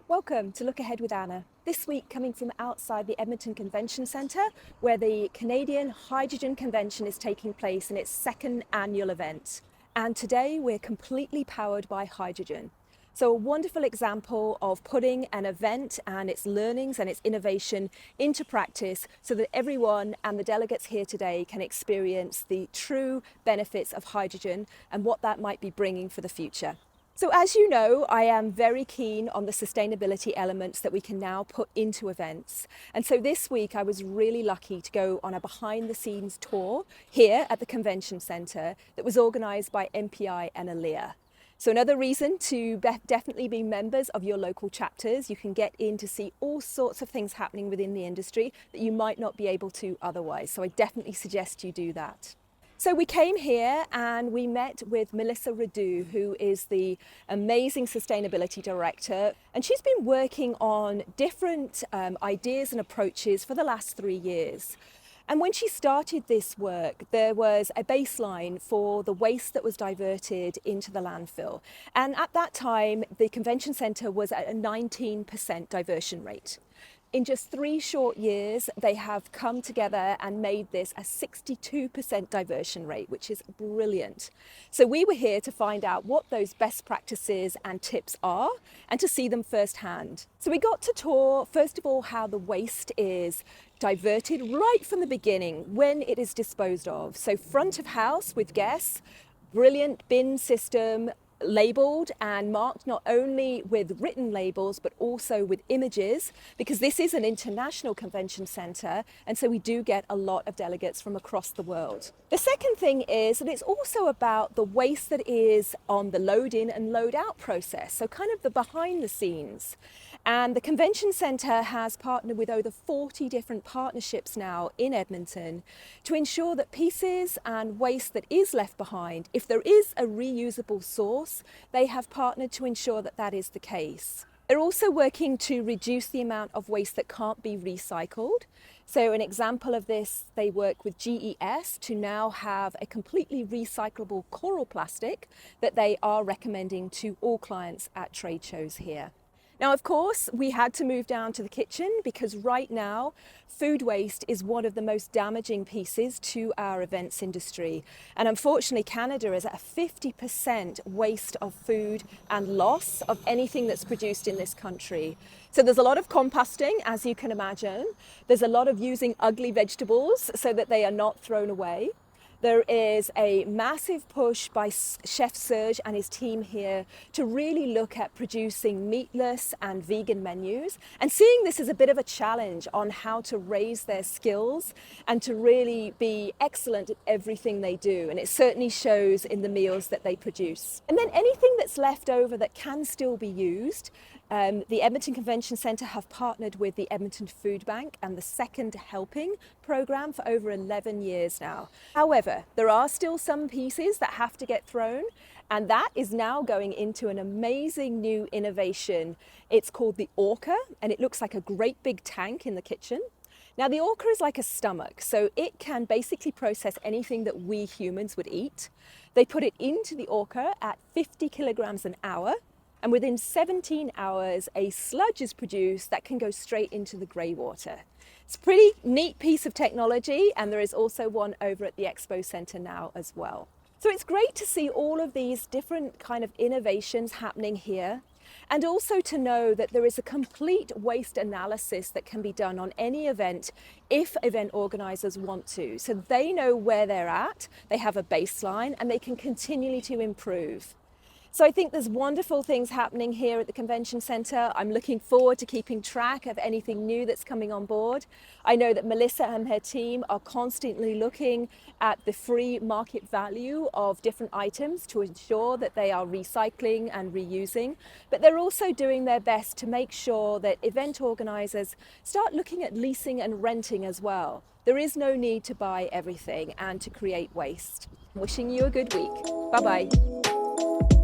Welcome to Look Ahead with Anna. This week coming from outside the Edmonton Convention Center, where the Canadian Hydrogen Convention is taking place in its second annual event. And today we're completely powered by hydrogen. So a wonderful example of putting an event and its learnings and its innovation into practice so that everyone and the delegates here today can experience the true benefits of hydrogen and what that might be bringing for the future. So as you know, I am very keen on the sustainability elements that we can now put into events. And so this week I was really lucky to go on a behind the scenes tour here at the Convention Center that was organised by MPI and ILEA. So another reason to definitely be members of your local chapters. You can get in to see all sorts of things happening within the industry that you might not be able to otherwise. So I definitely suggest you do that. So we came here and we met with Melissa Radu, who is the amazing sustainability director, and she's been working on different ideas and approaches for the last 3 years. And when she started this work, there was a baseline for the waste that was diverted into the landfill. And at that time, the convention centre was at a 19% diversion rate. In just 3 short years, they have come together and made this a 62% diversion rate, which is brilliant. So we were here to find out what those best practices and tips are and to see them firsthand. So we got to tour, first of all, how the waste is diverted right from the beginning when it is disposed of. So front of house with guests, brilliant bin system, labelled and marked not only with written labels but also with images, because this is an international convention centre and so we do get a lot of delegates from across the world. The second thing is that it's also about the waste that is on the load in and load out process, so kind of the behind the scenes. And the Convention Centre has partnered with over 40 different partnerships now in Edmonton to ensure that pieces and waste that is left behind, if there is a reusable source, they have partnered to ensure that that is the case. They're also working to reduce the amount of waste that can't be recycled. So an example of this, they work with GES to now have a completely recyclable coral plastic that they are recommending to all clients at trade shows here. Now, of course, we had to move down to the kitchen because right now food waste is one of the most damaging pieces to our events industry. And unfortunately, Canada is at a 50% waste of food and loss of anything that's produced in this country. So there's a lot of composting, as you can imagine. There's a lot of using ugly vegetables so that they are not thrown away. There is a massive push by Chef Serge and his team here to really look at producing meatless and vegan menus and seeing this as a bit of a challenge on how to raise their skills and to really be excellent at everything they do. And it certainly shows in the meals that they produce. And then anything that's left over that can still be used, the Edmonton Convention Center have partnered with the Edmonton Food Bank and the Second Helping program for over 11 years now. However, there are still some pieces that have to get thrown, and that is now going into an amazing new innovation. It's called the Orca, and it looks like a great big tank in the kitchen. Now, the Orca is like a stomach, so it can basically process anything that we humans would eat. They put it into the Orca at 50 kilograms an hour, and within 17 hours, a sludge is produced that can go straight into the grey water. It's a pretty neat piece of technology, and there is also one over at the Expo Center now as well. So it's great to see all of these different kind of innovations happening here, and also to know that there is a complete waste analysis that can be done on any event if event organisers want to. So they know where they're at, they have a baseline, and they can continually to improve. So I think there's wonderful things happening here at the Convention Center. I'm looking forward to keeping track of anything new that's coming on board. I know that Melissa and her team are constantly looking at the free market value of different items to ensure that they are recycling and reusing, but they're also doing their best to make sure that event organisers start looking at leasing and renting as well. There is no need to buy everything and to create waste. Wishing you a good week. Bye-bye.